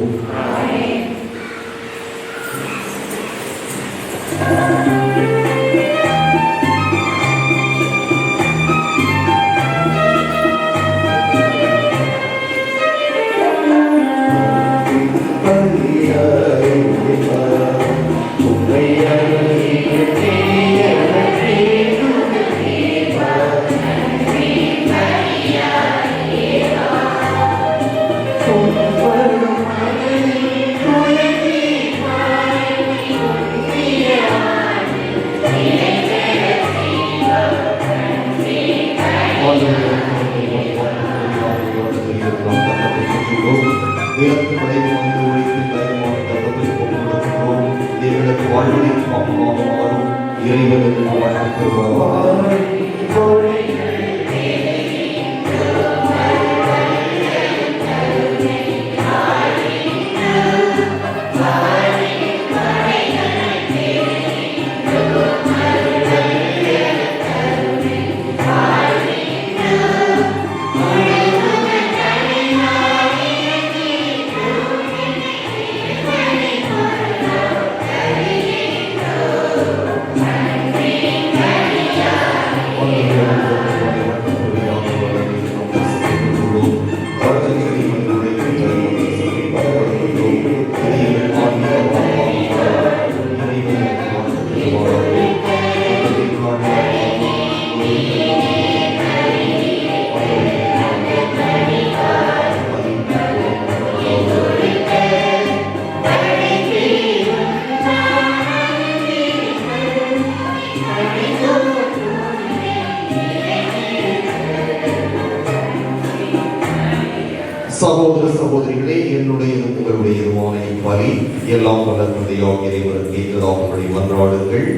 சகோதர சகோதரிகளே, என்னுடைய உங்களுடையதுமான இப்பலி எல்லாம் வல்ல தந்தையாகிய இறைவனுக்கு ஏற்றதாக உங்களை மன்றாடுங்கள்.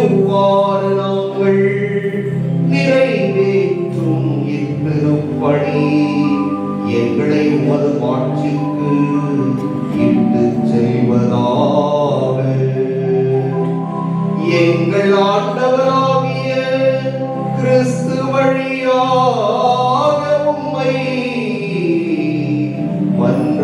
இவ்வாறு நாங்கள் நிறைவேற்றும் இப்பெரும்பணி எங்களை உமது மாட்சிக்கு இட்டு செல்வதாக. எங்கள் ஆண்டவராகிய கிறிஸ்து வழியாக உம்மை மன்றாடுகிறோம்.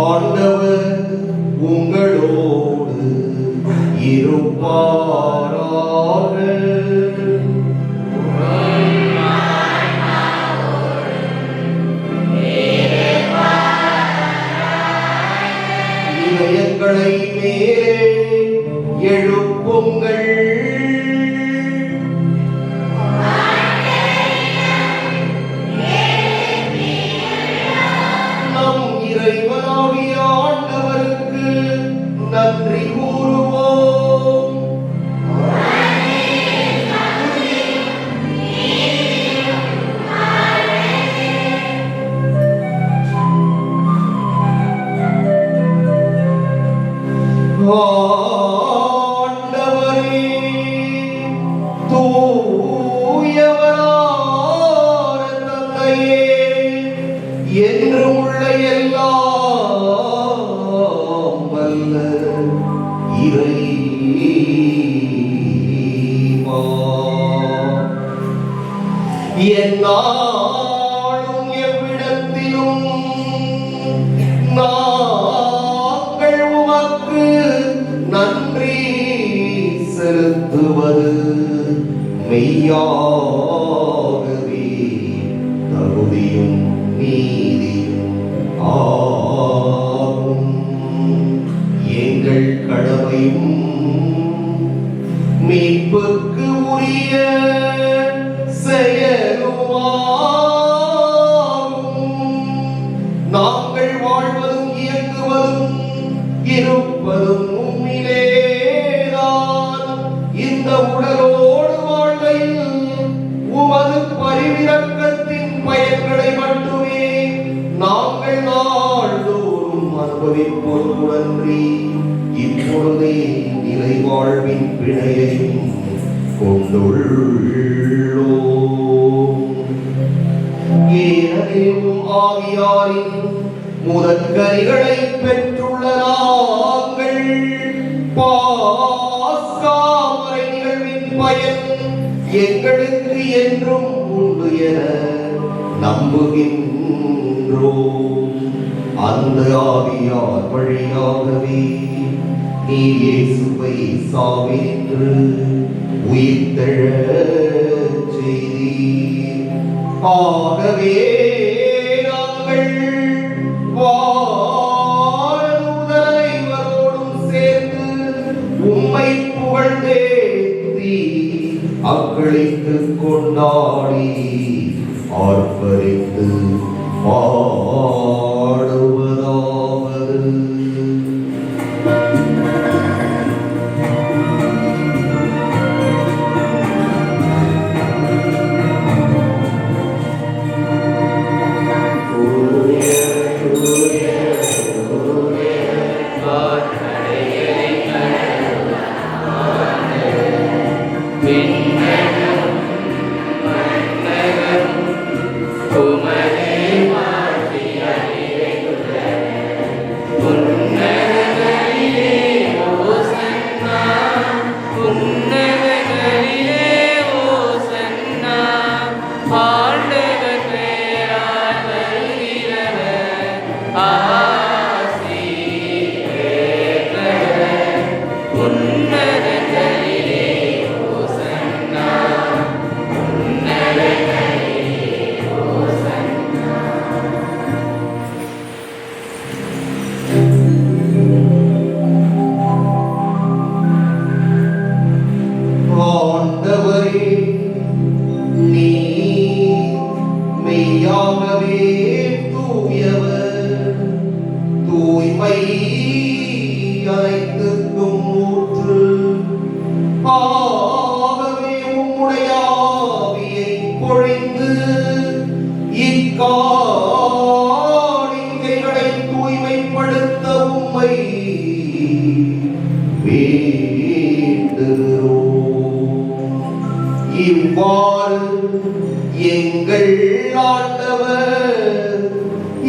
ஆண்டவர் உங்களோடு எந்நாளும் எவ்விடத்திலும் நாங்கள் உமக்கு நன்றி செலுத்துவது மெய்யாகவே தகுதியும் நீதியும் ஆகும். எங்கள் கடமையும் மீட்புக்கு உரிய செயலுமாகும். நாங்கள் வாழ்வதும் இயங்குவதும் இருப்பதும் உம்மிலேதான். இந்த உடலோடு வாழ்க்கையில் உமது பரிவிரக்கத்தின் பயன்களை மட்டுமே நாங்கள் நாள்தோறும் அனுபவிப்போருடன்றி இப்பொழுதே நிலை வாழ்வின் பிணையையும் கொண்டுள்ளோம். ஏனெனில் ஆவியாரின் முதற்கனிகளை பெற்றுள்ள நாங்கள் பாஸ்கா மறை நிகழ்வின் பயன் எங்களுக்கு என்றும் உண்டு என நம்புகின்றோம். அந்த ஆவியார் வழியாகவே நீ இயேசுவை சாவினின்று உயிர்த்தெழச் செய்தீர். ஆகவே நாங்கள் வானதூதரைவரோடும் சேர்ந்து உம்மை புகழ்ந்தேத்தி அக்களித்து கொண்டாடி ஆர்ப்பரித்து பாடுவதாவது. இக்காணிக்கைகளை தூய்மைப்படுத்த உம்மை வேண்டுகிறோம். இவ்வாறு எங்கள் ஆண்டவர்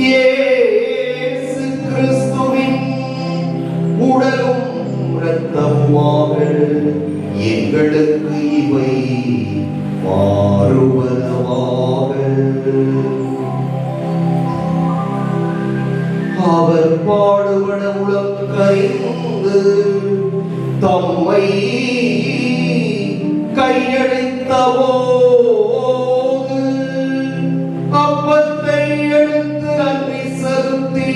இயேசு கிறிஸ்துவின் உடலும் இரத்தமுமாக எங்களுக்கு இவை மாறுவனவாக. அவர் பாடுபட உளம் கரைந்து தம்மை கையெடுத்தபோது அப்பத்தை எடுத்து நன்றி செலுத்தி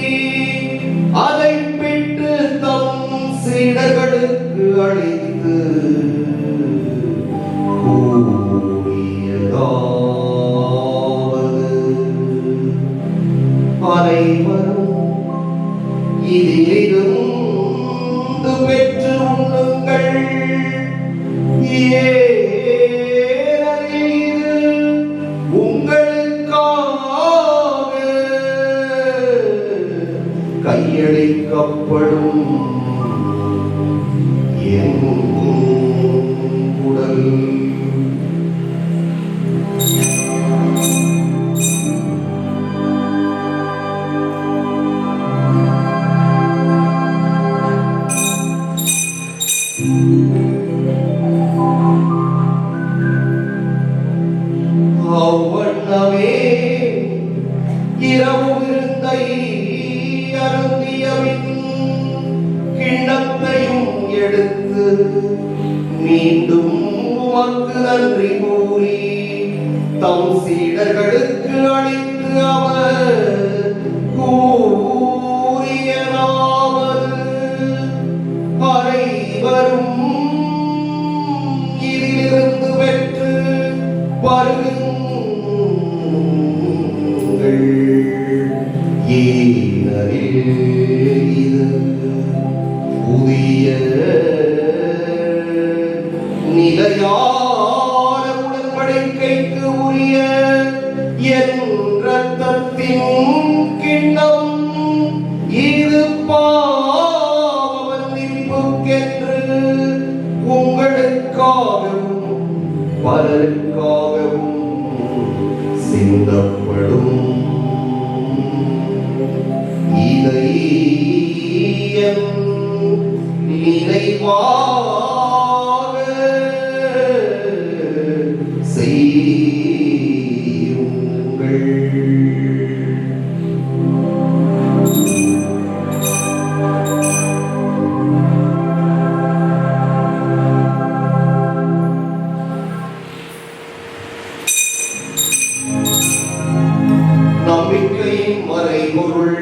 அதை பிட்டு தம் சீடர்களுக்கு அளித்து அனைவரும் இதிலிருந்து பெற்று உண்ணுங்கள். ஏனெனில் உமக்கு நன்றி கூறி தம் சீடர்களுக்கு அளித்து அவர் கூறியதாவது அனைவரும் இதிலிருந்து பெற்று பருகுங்கள் ஏனெனில் இது புதிய நிலையான உடன்படிக்கைக்கு உரிய என் இரத்தத்தின் கிண்ணம். இது பாவ மன்னிப்புக்கென்று உங்களுக்காகவும் பலருக்காகவும் சிந்தப்படும். இதை என் நினைவாக செய்யுங்கள். நம்பிக்கையின் மறைபொருள்.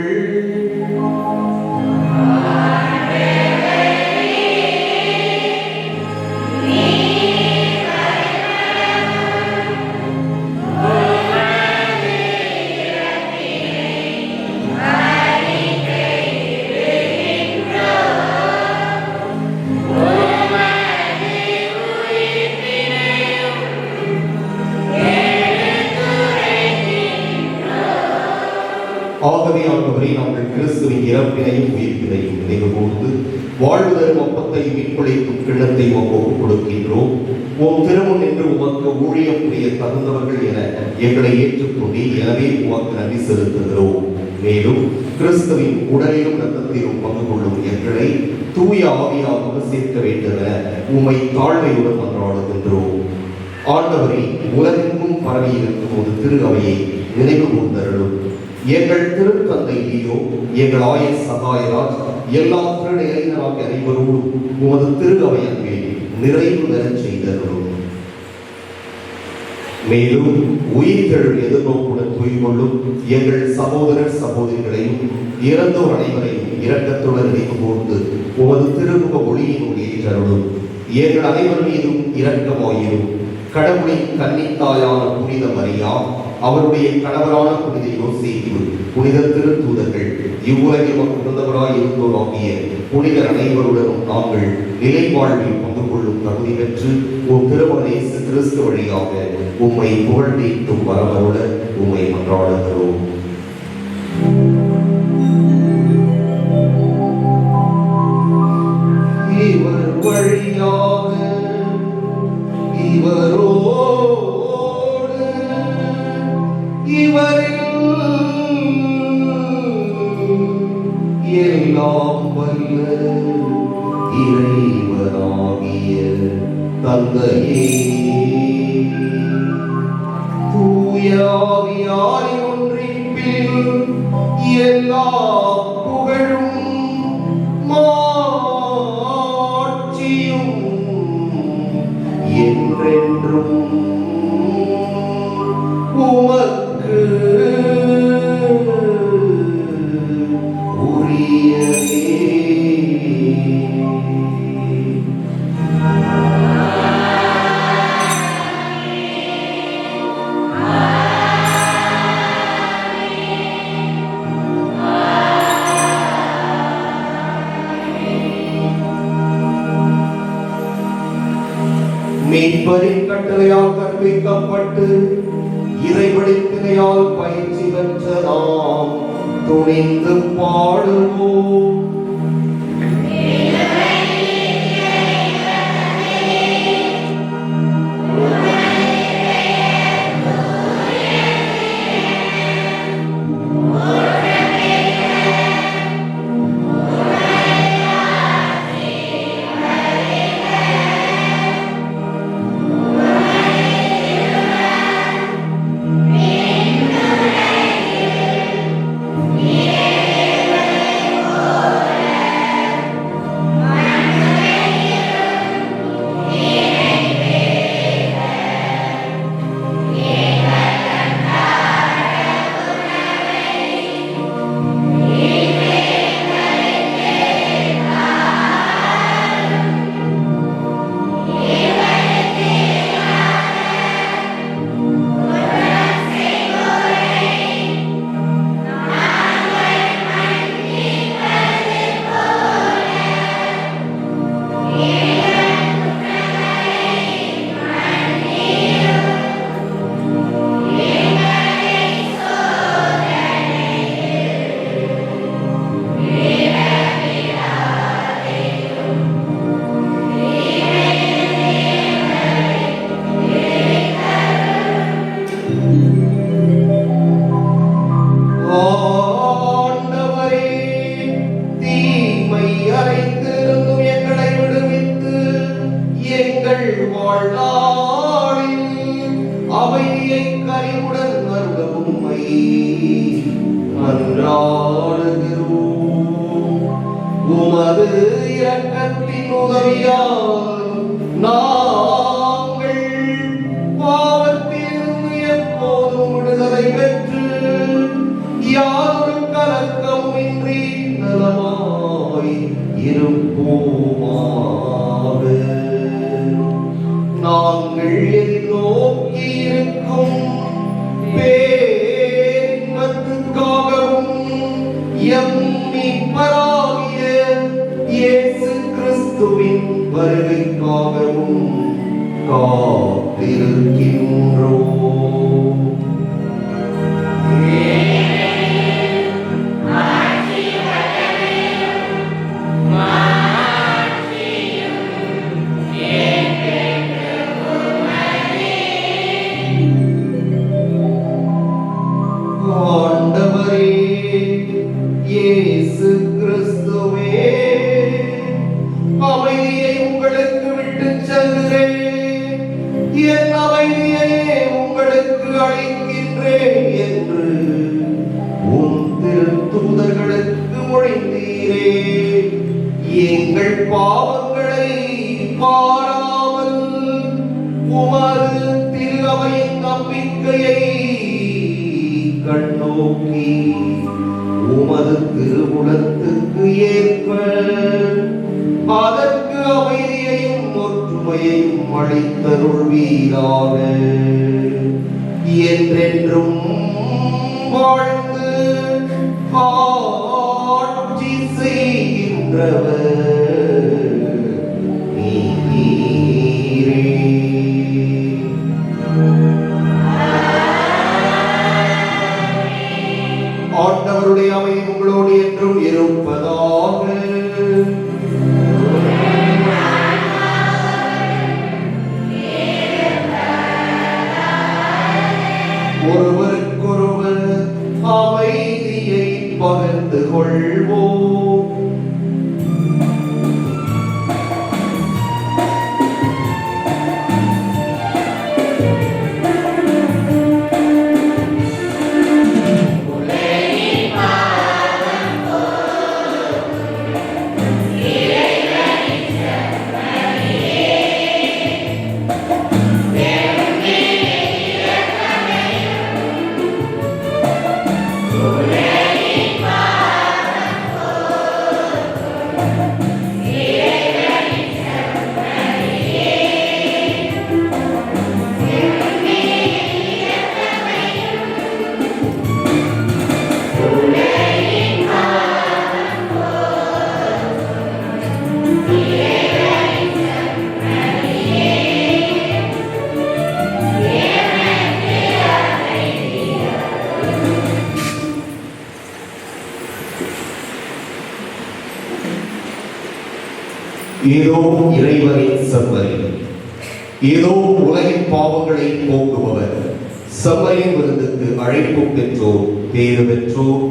ஆகவே ஆண்டவரே, நாங்கள் கிறிஸ்துவின் இறப்பினையும் உயிர்ப்பினையும் நினைவு கூர்ந்து வாழ்வு தரும் அப்பத்தையும் மீட்பளிக்கும் கிண்ணத்தை உமக்கு கொடுக்கின்றோம். உம் திருமுன் என்று உமக்கு ஊழியம் புரிய தகுந்தவர்கள் என எங்களை ஏற்றுக்கொண்டு எனவே உமக்கு நன்றி செலுத்துகிறோம். மேலும் கிறிஸ்துவின் உடலிலும் இரத்தத்திலும் பங்கு கொள்ளும் எங்களை தூய ஆவியாக சேர்க்க வேண்டும் என உம்மை தாழ்மையுடன் மன்றாடுகின்றோம். ஆண்டவரே, உலகெங்கும் பரவி இருக்கும் ஒரு திரு அவையை நினைவு கூர்ந்தருளும். எங்கள் திருத்தந்தை லியோ, எங்கள் ஆயர் சகாயராஜ், எல்லா திருநிலையினராக அனைவரோடும் உமது திரு அவை அன்பில் நிறைவு பெறச் செய்தருளும். மேலும் உயிர்த்தெழும் எதிர்நோக்குடன் துயில்கொள்ளும் எங்கள் சகோதரர் சகோதரிகளையும் இறந்தோர் அனைவரையும் இரக்கத்துடன் நினைவு கூர்ந்து உமது திருமுக ஒளியினுடைய ஏற்றருளும். எங்கள் அனைவர் மீதும் இரக்கமாயிரும். கடவுளின் கன்னித்தாயான புனித மரியா, அவருடைய கணவரான புனித யோசேப்பு, புனித திருத்தூதர்கள், இவ்வுலகில் உகந்தவராய் இருந்தோராகிய புனிதர் அனைவருடனும் நாங்கள் நிலை வாழ்வில் பங்கு கொள்ளும் தகுதி பெற்று உம் திருமகன் இயேசு கிறிஸ்து வழியாக உம்மை புகழ்ந்தேத்தும் வரவருட உம்மை மன்றாடுகிறோம். இவர் வழியாக இவரோடு இவரில் எல்லாம் வல்ல இறைவனாகிய தந்தையே, தூய ஆவியாரின் ஒன்றிப்பில் எல்லா புகழும் மாட்சியும் என்றென்றும் உமக்கு உரியதே. மீட்பரின் கட்டளையால் கற்பிக்கப்பட்டு இறைவழிப்பினையால் பயிற்சி பெற்ற நாம் துணிந்து பாடுவோம். Yeah. அமைதியை கனிவுடன் அருள உம்மை மன்றாடுகிறோம். உமது இரக்கத்தின் உதவியால் நாங்கள் பாவத்திலிருந்து எப்போதும் விடுதலை பெற்று யாரும் கலக்கமின்றி நலமாய் இருப்போமாக. நாங்கள் நோக்கி இருக்கும் பேரின்பத்துக்காகவும் எம் மீட்பராகிய இயேசு கிறிஸ்துவின் வருகைக்காகவும் காத்திருக்கின்றோம். ஆண்டவரே இயேசு கிறிஸ்துவே, அமைதியை உங்களுக்கு விட்டுச் செல்கிறேன், என் அமைதியையே உங்களுக்கு அளிக்கின்றேன் என்று உம் திருத்தூதர்களுக்கு மொழிந்தீரே. எங்கள் பாவங்களை பாராமல் உமது திரு அவையின் நம்பிக்கையை கண்ணோக்கி உமது திருவுளத்துக்கு ஏற்ப அதற்கு அமைதியையும் ஒற்றுமையையும் அளித்தருள்வீராக. என்றென்றும் வாழ்ந்து ஆட்சி செய்கின்றவர் நீரே. ஆண்டவருடைய அமைதி உங்களோடு என்றும் இருப்பதாக. ஒருவருக்கொருவர் அமைதியை பகிர்ந்து கொள்வோம். ஏதோ இறைவனின் செம்மறி, ஏதோ உலகின் பாவங்களை போக்குபவர், செம்மறியின் விருந்துக்கு அழைப்பு பெற்றோர், பேறு பெற்றோர்.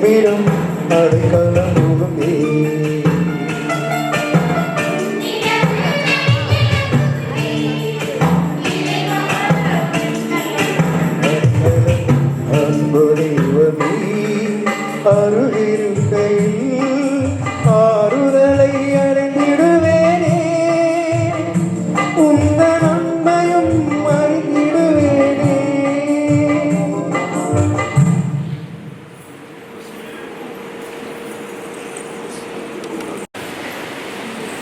நம்மிடம் அடைக்கலமுகமே. அன்புடையவமே அருளிருக்கையில் ஆறுதலை அடைந்திடுவேனே, உந்த நன்மையும் அறிந்திடுவேனே.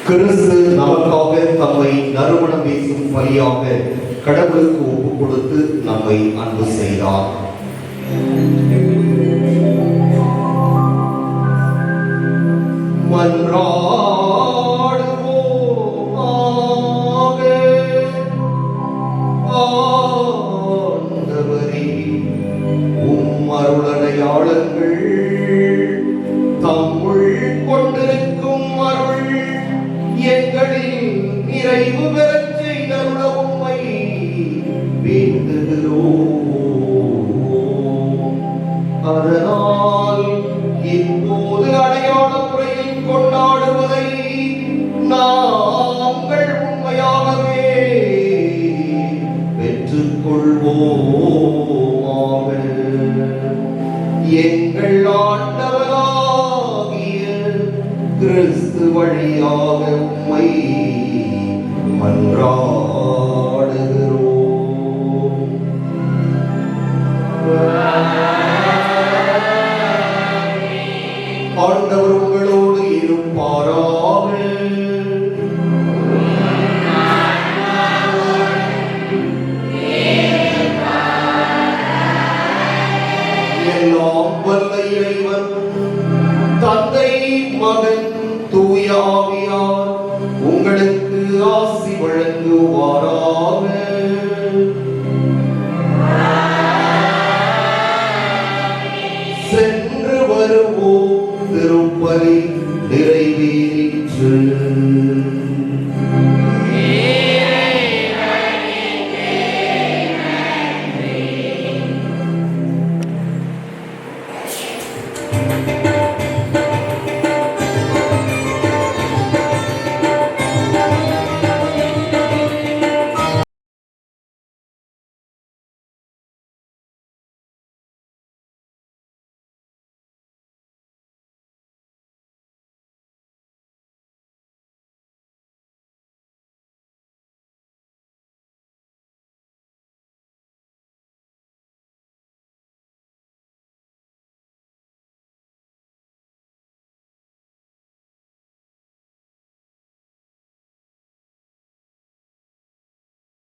கிறிஸ்து நமக்காக தம்மை நறுமணம் வீசும் பலியாக கடவுளுக்கு ஒப்பு கொடுத்து நம்மை அன்பு செய்தார். மன்றாடுவோமாக. ஆண்டவரே, உம் அருளடையாளங்கள் தம்முள் கொண்டிருக்கும் அருள் எங்களில் நிறைவு பெறச் செய்தருள உம்மை வேண்டுகிறோம். அதனால் இப்போது அடையாள முறையில் கொண்டாடுவதை நாங்கள் உண்மையாகவே பெற்றுக்கொள்வோமாக. எங்கள் ஆண்டவராகிய கிறிஸ்து வழியாக உம்மை மன்றாடுகிறோம். ஆண்டவர் உங்களோடு இருப்பாராக. எல்லாம் வல்ல இறைவன் தந்தை, மகன், தூய ஆவி